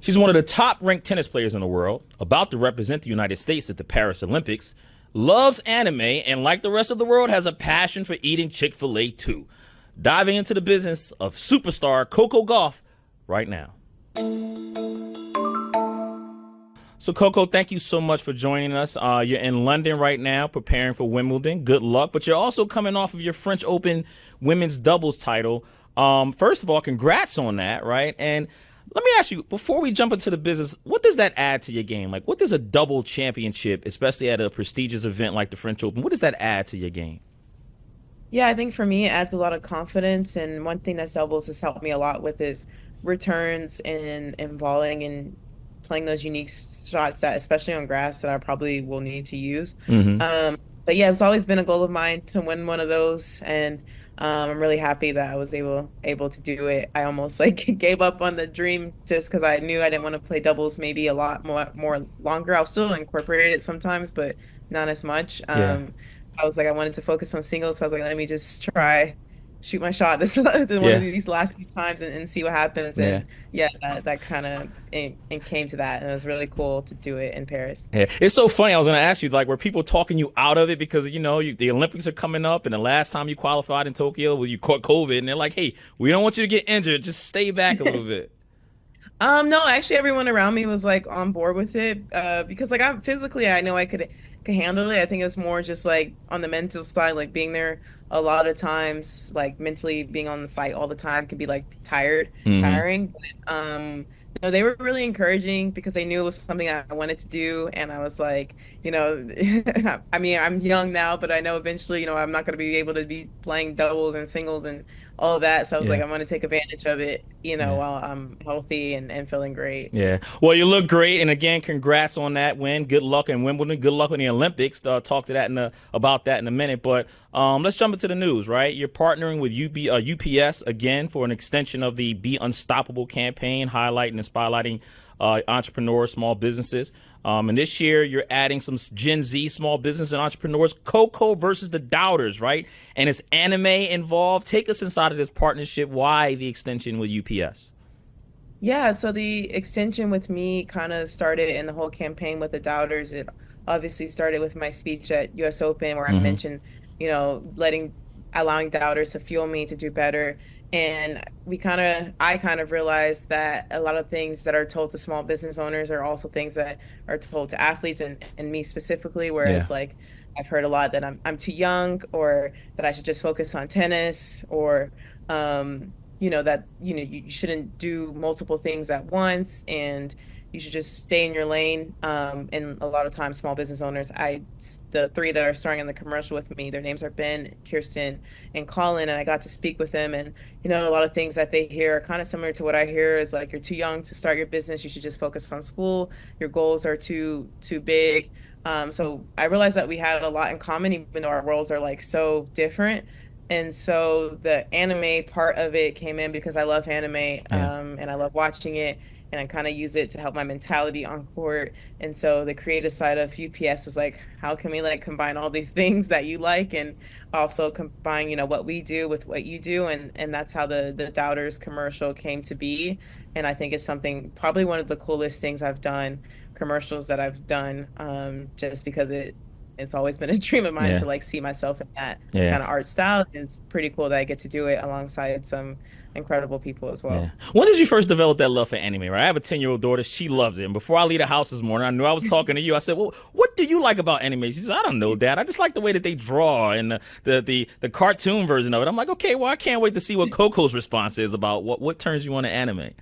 She's one of the top-ranked tennis players in the world, about to represent the United States at the Paris Olympics, loves anime, and like the rest of the world, has a passion for eating Chick-fil-A too. Diving into the business of superstar Coco Gauff right now. So, Coco, thank you so much for joining us. You're in London right now preparing for Wimbledon. Good luck. But you're also coming off of your French Open women's doubles title. First of all, congrats on that, right? And let me ask you, before we jump into the business, what does that add to your game? Like, what does a double championship, especially at a prestigious event like the French Open, what does that add to your game? Yeah, I think for me, it adds a lot of confidence. And one thing that doubles has helped me a lot with is returns and volleying and playing those unique shots that, especially on grass, that I probably will need to use. Hmm. But yeah, it's always been a goal of mine to win one of those, and I'm really happy that I was able to do it. I almost like gave up on the dream just because I knew I didn't want to play doubles maybe a lot more longer. I'll still incorporate it sometimes, but not as much. Yeah. I was like I wanted to focus on singles, so I was like, let me just try shoot my shot this one of Yeah. these last few times and see what happens. Yeah. And yeah, that kind of and came to that, and it was really cool to do it in Paris. Yeah, it's so funny. I was going to ask you, like, were people talking you out of it because the Olympics are coming up, and the last time you qualified in Tokyo, well, you caught COVID, and they're like, "Hey, we don't want you to get injured. Just stay back a little bit." No, actually everyone around me was like on board with it, because like I know I could handle it. I think it was more just like on the mental side, like being there a lot of times, like mentally being on the site all the time could be like Hmm. tiring. But no, they were really encouraging because they knew it was something I wanted to do, and I was like, I mean, I'm young now, but I know eventually, I'm not going to be able to be playing doubles and singles and all of that. So I was like, Yeah. I'm going to take advantage of it, Yeah. while I'm healthy and feeling great. Yeah. Well, you look great, and again, congrats on that win. Good luck in Wimbledon. Good luck in the Olympics. Talk to that about that in a minute. But let's jump into the news. Right, you're partnering with UPS again for an extension of the Be Unstoppable campaign, highlighting and spotlighting entrepreneurs, small businesses. And this year, you're adding some Gen Z small business and entrepreneurs, Coco versus the doubters, right? And it's anime involved. Take us inside of this partnership. Why the extension with UPS? Yeah, so the extension with me kind of started in the whole campaign with the doubters. It obviously started with my speech at US Open where I Hmm. mentioned, allowing doubters to fuel me to do better. And I kind of realized that a lot of things that are told to small business owners are also things that are told to athletes and me specifically, Yeah. whereas like I've heard a lot that I'm too young, or that I should just focus on tennis, or that you shouldn't do multiple things at once, and you should just stay in your lane. And a lot of times small business owners, the three that are starring in the commercial with me, their names are Ben, Kirsten, and Colin, and I got to speak with them. And a lot of things that they hear are kind of similar to what I hear, is like, you're too young to start your business, you should just focus on school, your goals are too big. So I realized that we had a lot in common, even though our worlds are like so different. And so the anime part of it came in because I love anime, Yeah. and I love watching it, and I kind of use it to help my mentality on court. And so the creative side of UPS was like, how can we like combine all these things that you like, and also combine, what we do with what you do, and that's how the Doubters commercial came to be. And I think it's something, probably one of the coolest things I've done, commercials that I've done, just because it's always been a dream of mine Yeah. to like see myself in that Yeah. kind of art style. It's pretty cool that I get to do it alongside some incredible people as Yeah. well. When did you first develop that love for anime, right? I have a 10-year-old daughter. She loves it. And before I leave the house this morning, I knew I was talking to you. I said, well, what do you like about anime? She says, I don't know, Dad. I just like the way that they draw and the cartoon version of it. I'm like, okay, well, I can't wait to see what Coco's response is about what turns you on to anime.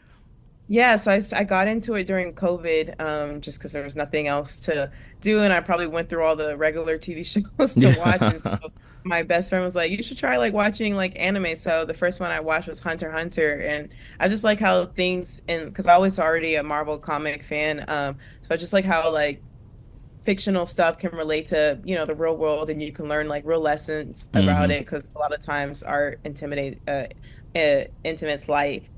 Yeah, so I got into it during COVID, just because there was nothing else to do, and I probably went through all the regular TV shows to watch. And so Yeah. my best friend was like, "You should try like watching like anime." So the first one I watched was Hunter x Hunter, and I just like how things, and because I was already a Marvel comic fan, so I just like how like fictional stuff can relate to the real world, and you can learn like real lessons about Hmm. it, because a lot of times art intimates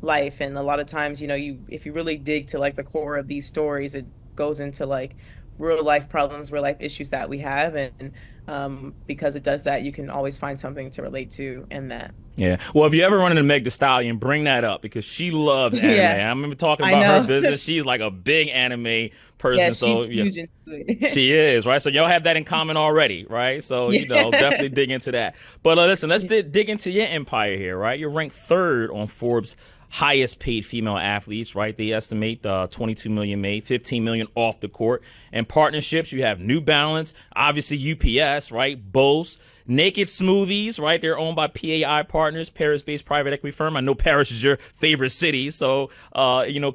life, and a lot of times, you if you really dig to like the core of these stories, it goes into like real life problems, real life issues that we have. And because it does that, you can always find something to relate to in that. Yeah. Well, if you ever run into Meg Thee Stallion, bring that up because she loves anime. Yeah, I remember talking I about her know. business. She's like a big anime Yeah, person. So she's yeah, huge into it. she is, right? So y'all have that in common already, right? So, Yeah. definitely dig into that. But listen, let's Yeah. dig into your empire here, right? You're ranked third on Forbes' highest paid female athletes, right? They estimate 22 million made, 15 million off the court. And partnerships, you have New Balance, obviously UPS, right? Bose, Naked Smoothies, right? They're owned by PAI Partners, Paris-based private equity firm. I know Paris is your favorite city, so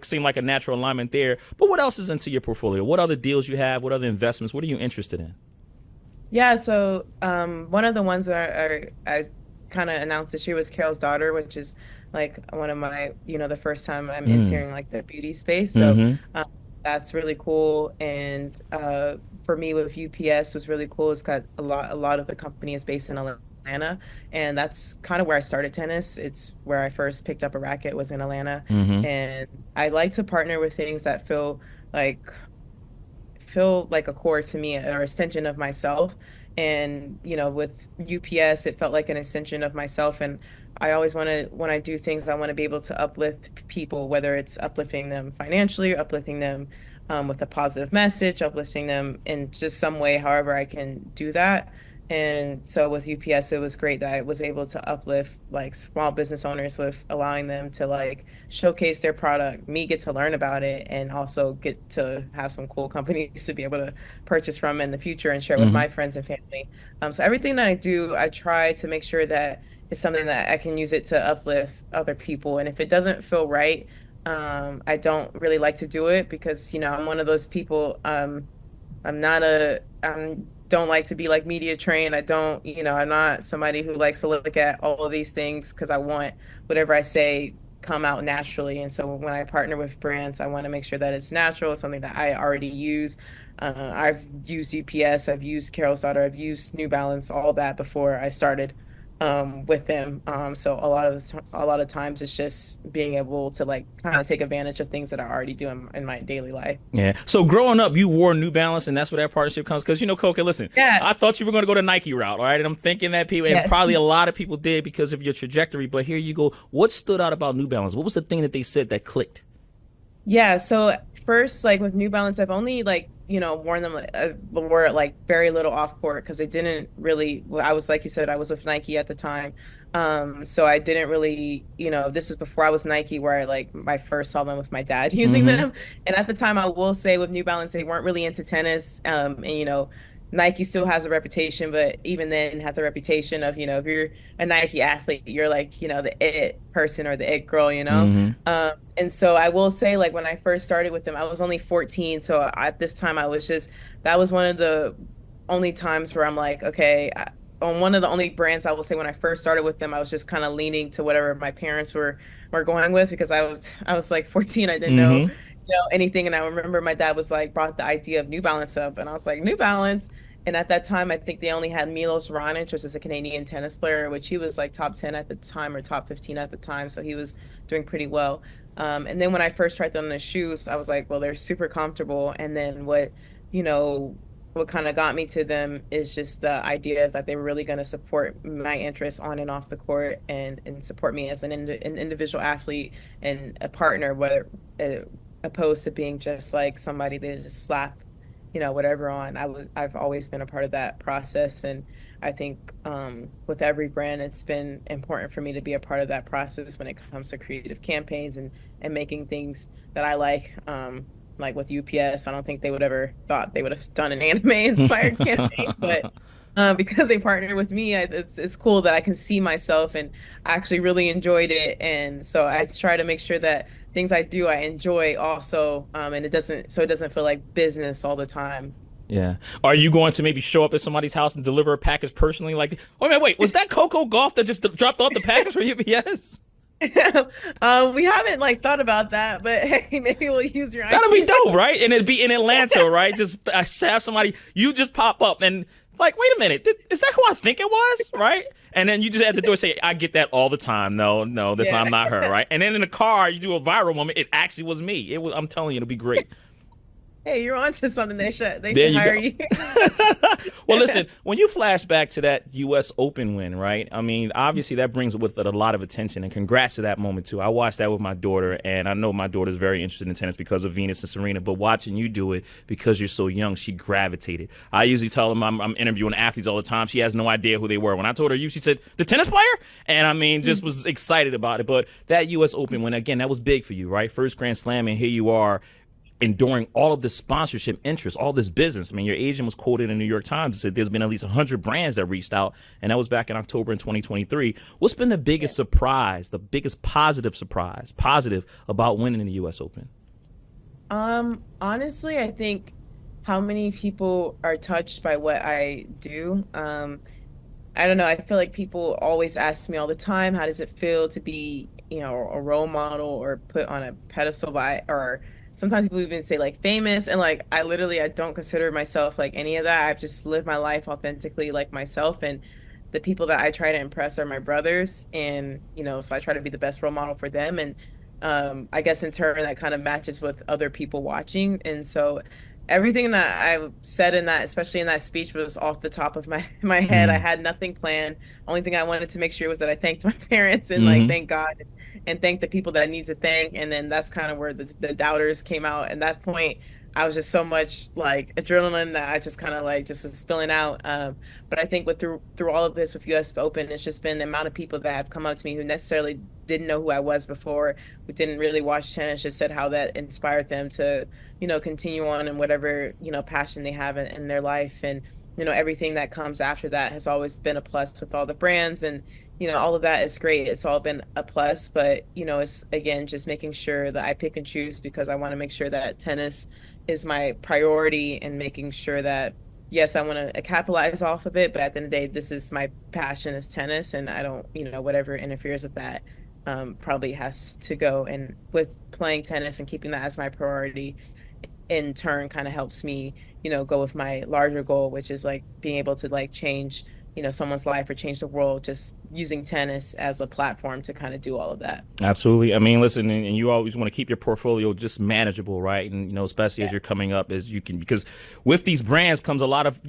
seemed like a natural alignment there. But what else is into your portfolio? What other deals you have? What other investments? What are you interested in? Yeah, so one of the ones that I kind of announced this year was Carol's Daughter, which is like one of my, the first time I'm Mm. entering like the beauty space. So Mm-hmm. um, that's really cool. And for me with UPS was really cool. It's got a lot of the company is based in Atlanta, and that's kind of where I started tennis. It's where I first picked up a racket was in Atlanta, Mm-hmm. and I like to partner with things that like feel like a core to me or extension of myself. And, with UPS, it felt like an extension of myself. And I always want to, when I do things, I want to be able to uplift people, whether it's uplifting them financially or uplifting them with a positive message, uplifting them in just some way, however I can do that. And so with UPS, it was great that I was able to uplift like small business owners with allowing them to like showcase their product, me get to learn about it, and also get to have some cool companies to be able to purchase from in the future and share with Mm-hmm. my friends and family. So everything that I do, I try to make sure that it's something that I can use it to uplift other people. And if it doesn't feel right, I don't really like to do it because, I'm one of those people. I'm not a don't like to be like media trained. I don't, I'm not somebody who likes to look at all of these things because I want whatever I say come out naturally. And so when I partner with brands, I want to make sure that it's natural, something that I already use. I've used UPS, I've used Carol's Daughter, I've used New Balance, all that before I started with them. So a lot of times it's just being able to like kind of take advantage of things that I already do in my daily life. Yeah. So growing up, you wore New Balance, and that's where that partnership comes. Because Coco, listen, Yeah. I thought you were going to go the Nike route, all right? And I'm thinking that people, and Yes. probably a lot of people did because of your trajectory. But here you go. What stood out about New Balance? What was the thing that they said that clicked? Yeah, so first, like with New Balance, I've only like, worn them, wore it like very little off court because they didn't really, well, I was, like you said, I was with Nike at the time. So I didn't really, this is before I was Nike where I first saw them with my dad using Mm-hmm. them. And at the time, I will say with New Balance, they weren't really into tennis. And, Nike still has a reputation, but even then had the reputation of, if you're a Nike athlete, you're like, the it person or the it girl. Mm-hmm. And so I will say, like, when I first started with them, I was only 14. So at this time, that was one of the only times where I'm like, okay, on one of the only brands I will say when I first started with them, I was just kind of leaning to whatever my parents were going with because I was like 14. I didn't know, Mm-hmm. anything. And I remember my dad was like, brought the idea of New Balance up. And I was like, New Balance. And at that time, I think they only had Milos Raonic, which is a Canadian tennis player, which he was like top 10 at the time or top 15 at the time. So he was doing pretty well. And then when I first tried them on the shoes, I was like, well, they're super comfortable. And then you know, what kind of got me to them is just the idea that they were really going to support my interests on and off the court and support me as an individual athlete and a partner, whether opposed to being just like somebody that just slap, whatever on. I've always been a part of that process, and I think with every brand, it's been important for me to be a part of that process when it comes to creative campaigns and making things that I like. Like with UPS, I don't think they would ever thought they would have done an anime inspired campaign, but because they partnered with me, it's cool that I can see myself and I actually really enjoyed it. And so I try to make sure that things I do, I enjoy also, and it doesn't feel like business all the time. Yeah. Are you going to maybe show up at somebody's house and deliver a package personally? Like, oh man, wait, was that Coco Gauff that just dropped off the package for UPS? We haven't like thought about that, but hey, maybe we'll use your That'd be idea. dope, right? And it'd be in Atlanta, right? Just have somebody, you just pop up and like, wait a minute, is that who I think it was, right? And then you just at the door say, I get that all the time. No, no, this Yeah. I'm not her, right? And then in the car, you do a viral moment. It actually was me. It was. I'm telling you, it'll be great. hey, you're onto something. They There should you hire go. you. Well, listen, when you flash back to that U.S. Open win, right? I mean, obviously that brings with it a lot of attention, and congrats to that moment too. I watched that with my daughter, and I know my daughter's very interested in tennis because of Venus and Serena. But watching you do it because you're so young, she gravitated. I usually tell them I'm interviewing athletes all the time. She has no idea who they were. When I told her you, she said the tennis player, and I mean, just was excited about it. But that U.S. Open win, again, that was big for you, right? First Grand Slam, and here you are enduring all of this sponsorship interest, all this business. I mean, your agent was quoted in the New York Times and said there's been at least 100 brands that reached out, and that was back in October in 2023. What's been the biggest surprise, the biggest positive about winning the U.S. Open? Honestly, I think how many people are touched by what I do. I don't know. I feel like people always ask me all the time, how does it feel to be, a role model or put on a pedestal by, or sometimes people even say like famous. And like, I don't consider myself like any of that. I've just lived my life authentically like myself. And the people that I try to impress are my brothers. And, so I try to be the best role model for them. And I guess in turn that kind of matches with other people watching. And so everything that I said in that, especially in that speech, was off the top of my head. I Mm-hmm. had nothing planned. Only thing I wanted to make sure was that I thanked my parents and like Mm-hmm. thank God and thank the people that I need to thank. And then that's kind of where the doubters came out. At that point, I was just so much like adrenaline that I just kind of like just was spilling out. But I think through all of this with US Open, it's just been the amount of people that have come up to me who necessarily didn't know who I was before, who didn't really watch tennis, just said how that inspired them to, continue on in whatever, passion they have in their life. And, everything that comes after that has always been a plus with all the brands. And, all of that is great. It's all been a plus, but, it's again, just making sure that I pick and choose because I want to make sure that tennis is my priority and making sure that yes, I want to capitalize off of it, but at the end of the day, this is my passion is tennis, and I don't, whatever interferes with that probably has to go. And with playing tennis and keeping that as my priority, in turn, kind of helps me, go with my larger goal, which is like being able to like change, someone's life or change the world, just using tennis as a platform to kind of do all of that. Absolutely. I mean, listen, and you always want to keep your portfolio just manageable, right? And especially as Yeah. you're coming up, as you can, because with these brands comes a lot of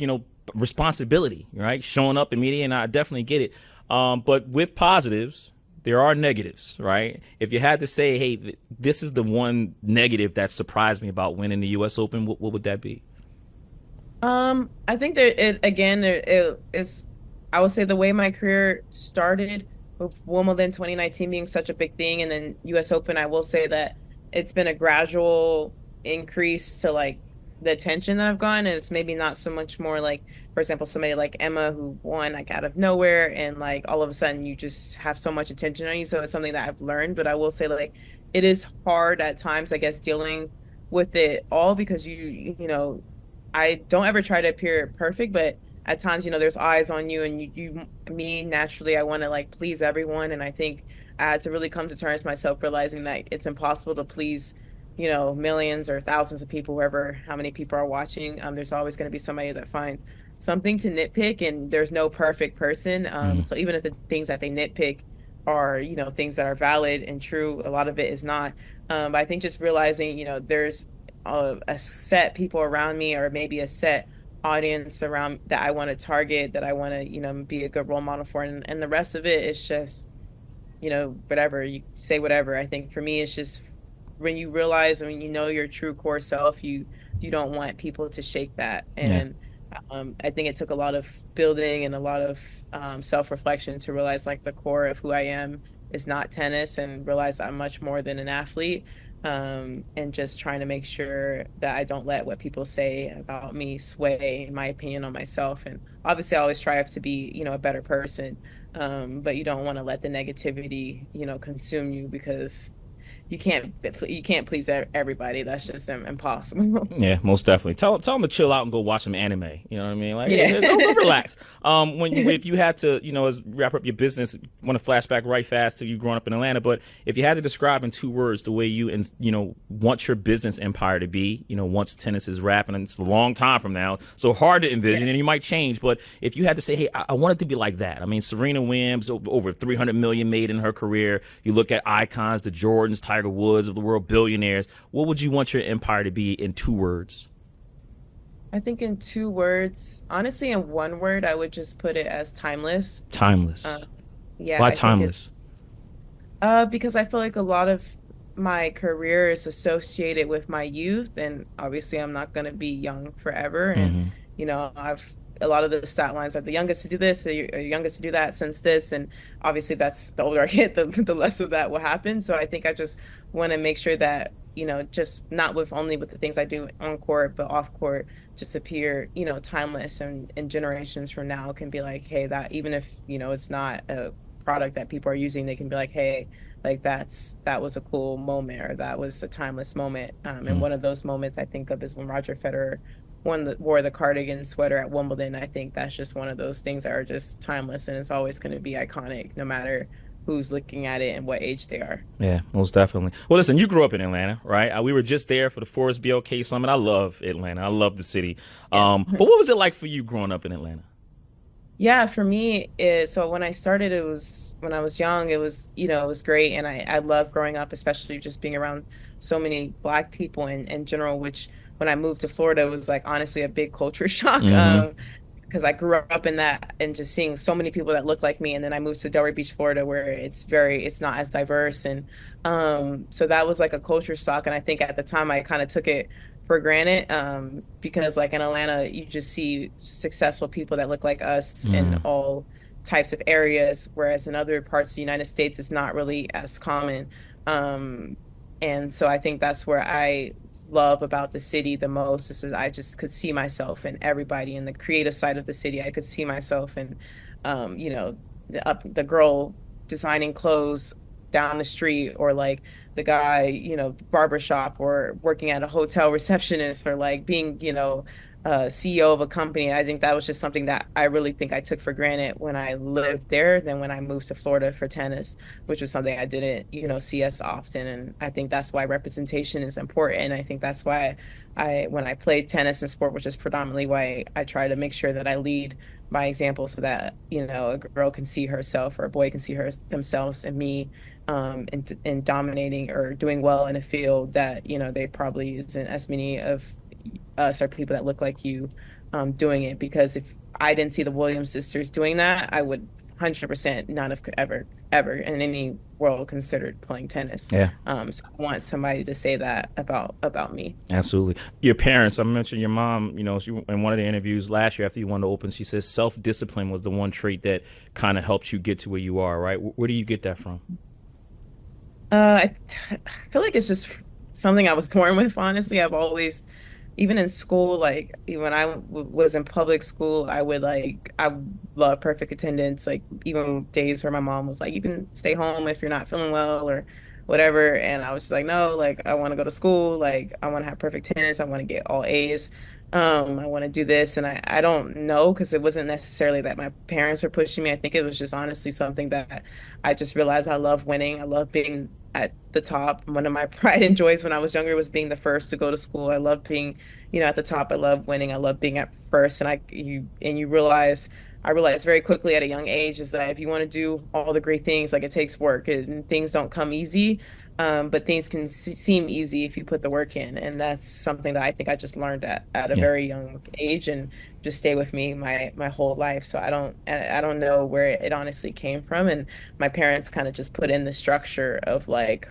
responsibility, right? Showing up in media, and I definitely get it. But with positives, there are negatives, right? If you had to say, hey, this is the one negative that surprised me about winning the U.S. Open, what would that be? I think that it again it is I would say the way my career started with Wimbledon 2019 being such a big thing and then US Open, I will say that it's been a gradual increase to like the attention that I've gotten. It's maybe not so much more like, for example, somebody like Emma who won like out of nowhere and like all of a sudden you just have so much attention on you. So it's something that I've learned, but I will say like it is hard at times, I guess, dealing with it all because I don't ever try to appear perfect, but at times, there's eyes on you and me naturally, I want to like please everyone. And I think I had to really come to terms with myself realizing that it's impossible to please, millions or thousands of people, whoever, how many people are watching. There's always going to be somebody that finds something to nitpick and there's no perfect person. Mm. So even if the things that they nitpick are, things that are valid and true, a lot of it is not. But I think just realizing, there's a set people around me or maybe a set audience around that I want to target, that I want to, be a good role model for. And the rest of it is just, whatever you say, whatever. I think for me, it's just when you realize, when you know your true core self, you don't want people to shake that. Yeah. And I think it took a lot of building and a lot of self-reflection to realize like the core of who I am is not tennis and realize I'm much more than an athlete. And just trying to make sure that I don't let what people say about me sway my opinion on myself. And obviously, I always strive to be, a better person. But you don't want to let the negativity, consume you because you can't please everybody. That's just impossible. Yeah, most definitely. Tell them to chill out and go watch some anime. You know what I mean? Like, Yeah. go relax. If you had to, as wrap up your business, want to flashback right fast to you growing up in Atlanta. But if you had to describe in 2 words the way you want your business empire to be, once tennis is wrapping, and it's a long time from now, so hard to envision, and you might change. But if you had to say, hey, I want it to be like that. I mean, Serena Williams, over 300 million made in her career. You look at icons, the Jordans, Tiger Tiger Woods of the world, billionaires. What would you want your empire to be in 2 words? I think in 2 words, honestly, in one word, I would just put it as timeless. Uh, Timeless. yeah, Why I think it's timeless? because I feel like a lot of my career is associated with my youth, and obviously, I'm not going to be young forever. And Hmm. I've a lot of the stat lines are the youngest to do this, the youngest to do that since this, and obviously, that's the older I get, the less of that will happen. So I think I just want to make sure that just not with only with the things I do on court, but off court, just appear timeless, and generations from now can be like, hey, that even if it's not a product that people are using, they can be like, hey, like that was a cool moment, or that was a timeless moment. And one of those moments I think of is when Roger Federer wore the cardigan sweater at Wimbledon. I think that's just one of those things that are just timeless, and it's always going to be iconic no matter who's looking at it and what age they are. Yeah, most definitely. Well, listen, you grew up in Atlanta, right? We were just there for the Forbes BLK Summit. I love Atlanta. I love the city. Yeah. But what was it like for you growing up in Atlanta? Yeah, for me, so when I started, it was when I was young, it was great. And I love growing up, especially just being around so many Black people in general, which when I moved to Florida was like honestly a big culture shock. Hmm. Because I grew up in that and just seeing so many people that look like me. And then I moved to Delray Beach, Florida, where it's not as diverse. And so that was like a culture shock. And I think at the time I kind of took it for granted, because like in Atlanta, you just see successful people that look like us in Mm. all types of areas, whereas in other parts of the United States, it's not really as common. Um, and so I think that's where I love about the city the most is I just could see myself in everybody in the creative side of the city. I could see myself in, you know, the girl designing clothes down the street, or like the guy, barbershop, or working at a hotel receptionist, or like being, CEO of a company. I think that was just something that I really think I took for granted when I lived there than when I moved to Florida for tennis, which was something I didn't, see as often. And I think that's why representation is important. I think that's why when I played tennis and sport, which is predominantly why I try to make sure that I lead by example, so that, a girl can see herself, or a boy can see themselves in me, in dominating or doing well in a field that, they probably isn't as many of us or people that look like you, doing it. Because if I didn't see the Williams sisters doing that, I would 100% not have ever in any world considered playing tennis. Yeah, So I want somebody to say that about me. absolutely. Your parents, I mentioned your mom, in one of the interviews last year after you won the Open, she says self-discipline was the one trait that kind of helped you get to where you are, right? Where do you get that from? I feel like it's just something I was born with, honestly. I've always, even in school, like even when I was in public school, I love perfect attendance. Like even days where my mom was like, "You can stay home if you're not feeling well or whatever," and I was just like, "No, like I want to go to school. Like I want to have perfect attendance. I want to get all A's. I want to do this." And I don't know, because it wasn't necessarily that my parents were pushing me. I think it was just honestly something that I just realized I love winning. I love being at the top. One of my pride and joys when I was younger was being the first to go to school. I love being, at the top. I love winning. I love being at first. And I realized very quickly at a young age is that if you want to do all the great things, like it takes work, and things don't come easy. But things can seem easy if you put the work in, and that's something that I think I just learned at a Yeah. very young age, and just stay with me my whole life. So I don't know where it honestly came from, and my parents kind of just put in the structure of like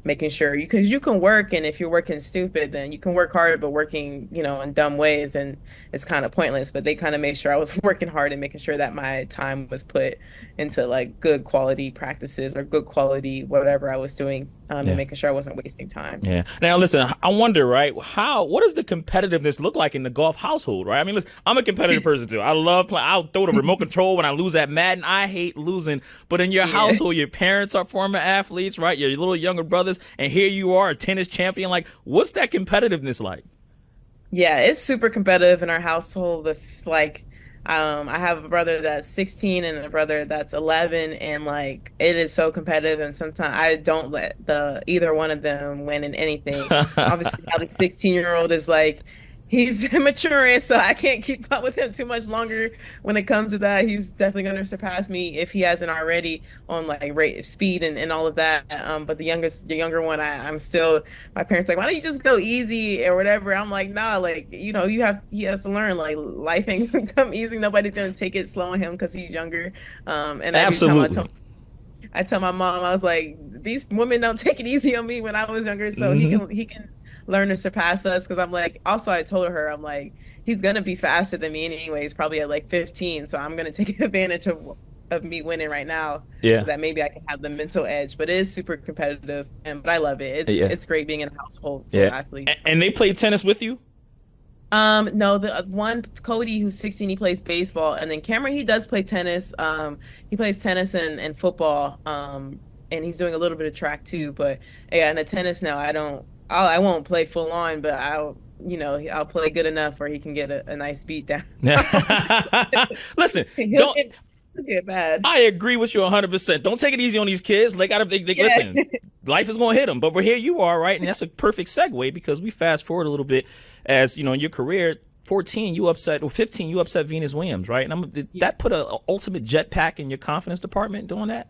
making sure because you can work, and if you're working stupid, then you can work hard, but working, in dumb ways, and it's kind of pointless. But they kind of made sure I was working hard and making sure that my time was put into like good quality practices or good quality whatever I was doing, and Yeah. making sure I wasn't wasting time. Yeah. Now, listen, I wonder, right? What does the competitiveness look like in the golf household, right? I mean, listen, I'm a competitive person too. I love playing. I'll throw the remote control when I lose at Madden. I hate losing. But in your Yeah. household, your parents are former athletes, right? Your little younger brothers, and here you are, a tennis champion. Like, what's that competitiveness like? Yeah, it's super competitive in our household. Like, I have a brother that's 16 and a brother that's 11, and like it is so competitive. And sometimes I don't let the either one of them win in anything. Obviously, now the 16-year-old is like he's maturing, so I can't keep up with him too much longer when it comes to that. He's definitely going to surpass me if he hasn't already on like rate speed and all of that. But the younger one, I'm still, my parents like, why don't you just go easy or whatever? I'm like, nah, like, he has to learn like life ain't gonna come easy. Nobody's going to take it slow on him because he's younger. And every time Absolutely. I tell my mom, I was like, these women don't take it easy on me when I was younger, so Hmm. he can learn to surpass us. Because I'm like, also I told her, I'm like, he's gonna be faster than me anyways, probably at like 15. So I'm gonna take advantage of me winning right now, so Yeah. that maybe I can have the mental edge. But it is super competitive, and but I love it. Yeah. It's great being in a household full of Yeah. athletes. And they play tennis with you? No, the one Cody who's 16, he plays baseball, and then Cameron he does play tennis. He plays tennis and football. And he's doing a little bit of track too. But yeah, and the tennis now, I won't play full on, but I'll play good enough where he can get a nice beat down. Listen, He'll don't get he'll get bad. I agree with you 100%. Don't take it easy on these kids. Yeah. Listen, life is going to hit them. But here you are, right? And that's a perfect segue because we fast forward a little bit as, in your career, 14, you upset, or 15, you upset Venus Williams, right? And did that put a ultimate jetpack in your confidence department doing that?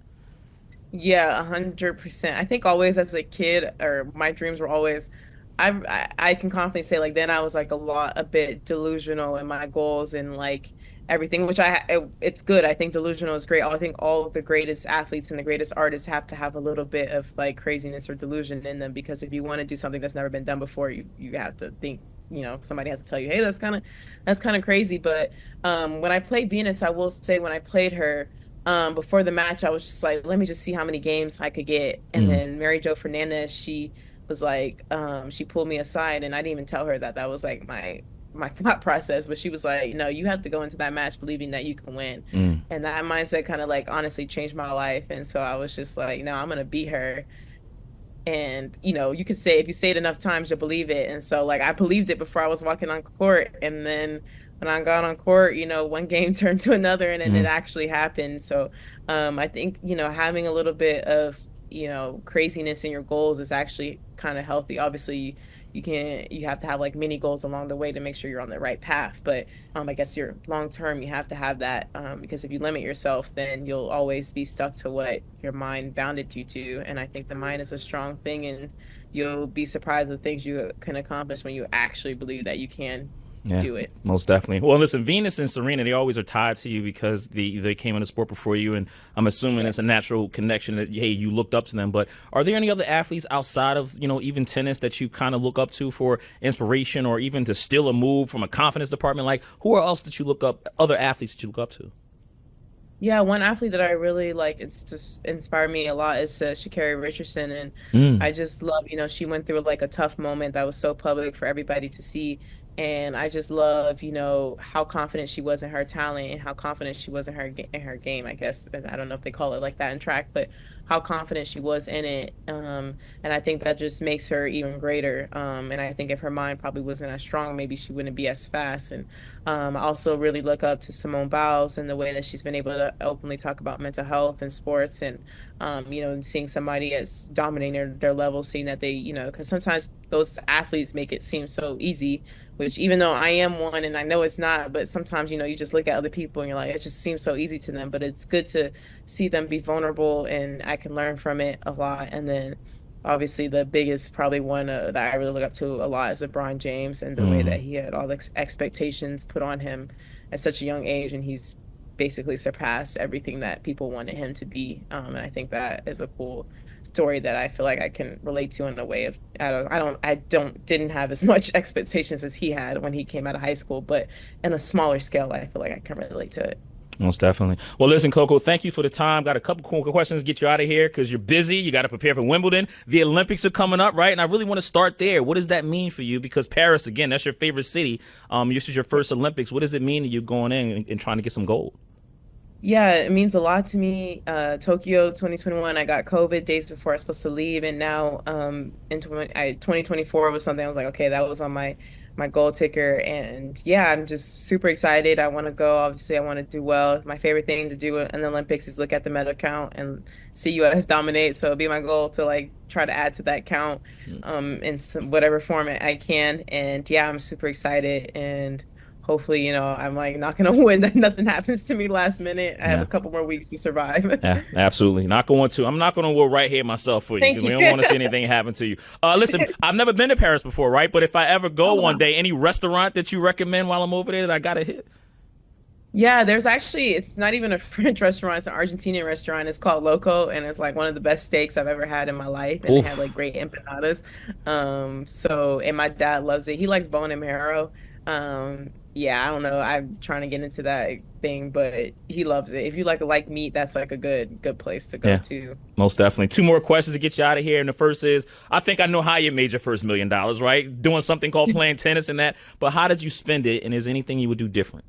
Yeah, 100%. I think always as a kid, or my dreams were always, I can confidently say like then I was like a bit delusional in my goals and like everything, which it's good. I think delusional is great. I think all of the greatest athletes and the greatest artists have to have a little bit of like craziness or delusion in them because if you want to do something that's never been done before, you have to think, somebody has to tell you, hey, that's kind of crazy. But when I played Venus, I will say when I played her. Before the match, I was just like, let me just see how many games I could get. And Mm, then Mary Jo Fernandez, she was like, she pulled me aside, and I didn't even tell her that that was like my thought process. But she was like, no, you have to go into that match believing that you can win. mm, And that mindset kind of like honestly changed my life. And so I was just like, no, I'm gonna beat her. And you could say if you say it enough times, you'll believe it. And so like I believed it before I was walking on court, and then when I got on court, one game turned to another, and then it mm. actually happened. So I think having a little bit of craziness in your goals is actually kind of healthy. Obviously, you have to have like mini goals along the way to make sure you're on the right path. But I guess your long term, you have to have that because if you limit yourself, then you'll always be stuck to what your mind bounded you to. And I think the mind is a strong thing, and you'll be surprised at the things you can accomplish when you actually believe that you can Yeah, do it. most definitely. Well, listen, Venus and Serena, they always are tied to you because they came in the sport before you, and I'm assuming Yeah. it's a natural connection that hey, you looked up to them. But are there any other athletes outside of even tennis that you kind of look up to for inspiration, or even to steal a move from a confidence department? Like, who are else that you look up? Other athletes that you look up to? Yeah, one athlete that I really like, it's just inspired me a lot is Sha'Carri Richardson, and Mm, I just love, she went through like a tough moment that was so public for everybody to see, and I just love, how confident she was in her talent and how confident she was in in her game, I guess. And I don't know if they call it like that in track, but how confident she was in it, and I think that just makes her even greater. And I think if her mind probably wasn't as strong, maybe she wouldn't be as fast. And I also really look up to Simone Biles and the way that she's been able to openly talk about mental health in sports and, seeing somebody as dominating their level, seeing that they, because sometimes those athletes make it seem so easy, which even though I am one and I know it's not, but sometimes, you just look at other people and you're like, it just seems so easy to them, but it's good to see them be vulnerable and I can learn from it a lot. And then obviously the biggest probably one that I really look up to a lot is LeBron James and the way mm. that he had all the expectations put on him at such a young age, and he's basically surpassed everything that people wanted him to be. And I think that is a cool story that I feel like I can relate to in a way of didn't have as much expectations as he had when he came out of high school, but in a smaller scale, I feel like I can relate to it. Most definitely. Well, listen, Coco, thank you for the time. Got a couple cool questions to get you out of here because you're busy. You got to prepare for Wimbledon. The Olympics are coming up, right? And I really want to start there. What does that mean for you? Because Paris, again, that's your favorite city. This is your first Olympics. What does it mean to you going in and trying to get some gold? Yeah, it means a lot to me. Tokyo 2021, I got COVID days before I was supposed to leave, and now in 2024 was something I was like, okay, that was on my goal ticker. And yeah, I'm just super excited. I want to go. Obviously, I want to do well. My favorite thing to do in the Olympics is look at the medal count and see US dominate. So it'll be my goal to like try to add to that count in some whatever format I can. And yeah, I'm super excited. And hopefully, I'm like not gonna win that nothing happens to me last minute. I have a Yeah. couple more weeks to survive. Yeah, absolutely. Not going to. I'm not going to work right here myself for you Thank because we you. don't want to see anything happen to you. Listen, I've never been to Paris before, right? But if I ever go Oh, one wow. day, any restaurant that you recommend while I'm over there that I gotta hit? Yeah, there's actually, it's not even a French restaurant, it's an Argentinian restaurant. It's called Loco, and it's like one of the best steaks I've ever had in my life. And they have like Oof. great empanadas. And my dad loves it. He likes bone and marrow. Yeah, I don't know. I'm trying to get into that thing, but he loves it. If you like meat, that's like a good place to go Yeah, to. most definitely. Two more questions to get you out of here. And the first is, I think I know how you made your first $1 million, right? Doing something called playing tennis and that. But how did you spend it? And is there anything you would do different?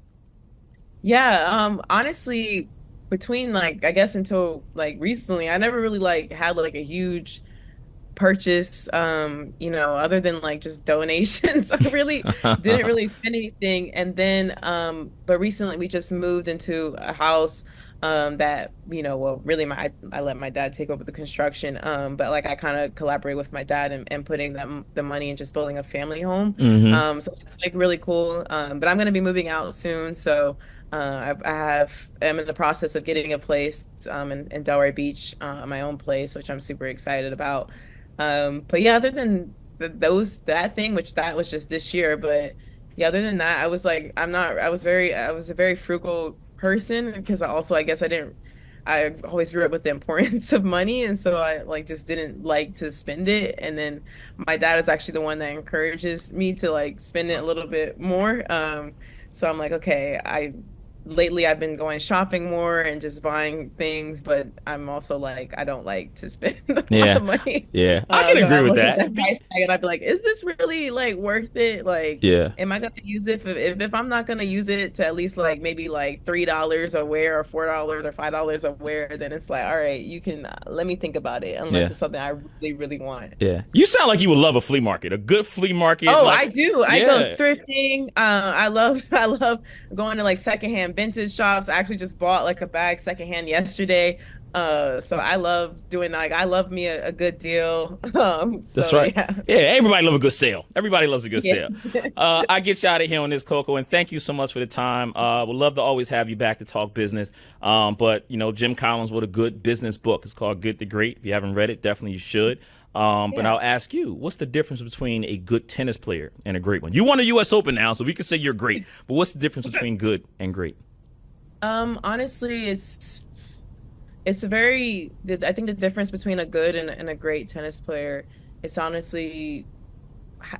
Yeah, honestly, between like I guess until like recently, I never really like had like a huge purchase, other than like just donations. I really didn't really spend anything. And then, but recently we just moved into a house that, well, really I let my dad take over the construction. But like I kind of collaborate with my dad and putting the money and just building a family home. Mm-hmm. So it's like really cool. But I'm gonna be moving out soon, so I'm in the process of getting a place in Delray Beach, my own place, which I'm super excited about. But yeah, other than that thing, which that was just this year, but yeah, other than that, I was like, I was a very frugal person because I guess I always grew up with the importance of money. And so I like just didn't like to spend it. And then my dad is actually the one that encourages me to like spend it a little bit more. So I'm like, okay, lately I've been going shopping more and just buying things, but I'm also like I don't like to spend a lot Yeah. of money. Yeah. I can So agree I with look at that. that price tag and I'd be like, is this really like worth it? Like, Yeah. am I gonna use it if I'm not gonna use it to at least like maybe like $3 a wear or $4 or $5 a wear, then it's like, all right, you can let me think about it unless Yeah. it's something I really, really want. Yeah. You sound like you would love a flea market, a good flea market. Oh, I Like, do. I go yeah. thrifting. I love going to like secondhand vintage shops. I actually just bought like a bag secondhand yesterday. So I love doing like I love me a good deal. That's So right. yeah. Yeah, everybody loves a good sale. Everybody loves a good Yeah. sale. I get you out of here on this, Coco, and thank you so much for the time. Would love to always have you back to talk business. But Jim Collins wrote a good business book. It's called Good to Great. If you haven't read it, definitely you should. But Yeah. I'll ask you, what's the difference between a good tennis player and a great one? You won a U.S. Open now, so we can say you're great. But what's the difference between good and great? Honestly, it's a very I think the difference between a good and a great tennis player is honestly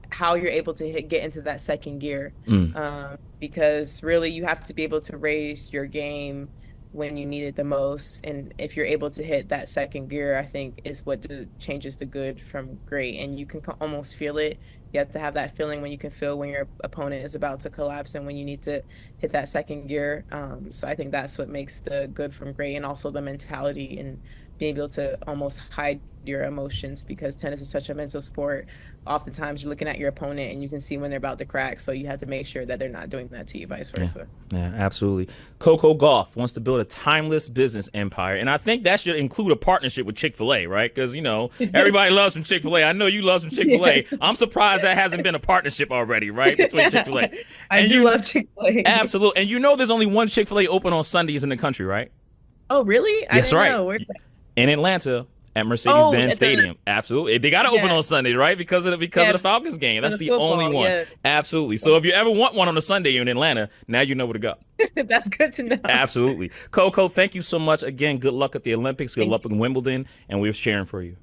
how you're able to get into that second gear. Mm, Because really you have to be able to raise your game when you need it the most. And if you're able to hit that second gear, I think is what changes the good from great. And you can almost feel it. You have to have that feeling when you can feel when your opponent is about to collapse and when you need to hit that second gear. So I think that's what makes the good from great, and also the mentality and being able to almost hide your emotions, because tennis is such a mental sport. Oftentimes you're looking at your opponent and you can see when they're about to crack. So you have to make sure that they're not doing that to you, vice yeah. versa. Yeah, absolutely. Coco Gauff wants to build a timeless business empire, and I think that should include a partnership with Chick-fil-A, right? Because everybody loves some Chick-fil-A. I know you love some Chick-fil-A. Yes. I'm surprised that hasn't been a partnership already, right, between Chick-fil-A. I And do you love Chick-fil-A. absolutely, and there's only one Chick-fil-A open on Sundays in the country, right? Oh, really? I That's didn't right. know. Where's that? In Atlanta at Oh, Mercedes-Benz at the Stadium. Absolutely. They got to open yeah, on Sundays, right? Because of yeah, the Falcons game. for That's the the only football. one. Yeah. Absolutely. So if you ever want one on a Sunday in Atlanta, now you know where to go. That's good to know. Absolutely. Coco, thank you so much. Again, good luck at the Olympics. Good Thank luck you. in Wimbledon. And we're cheering for you.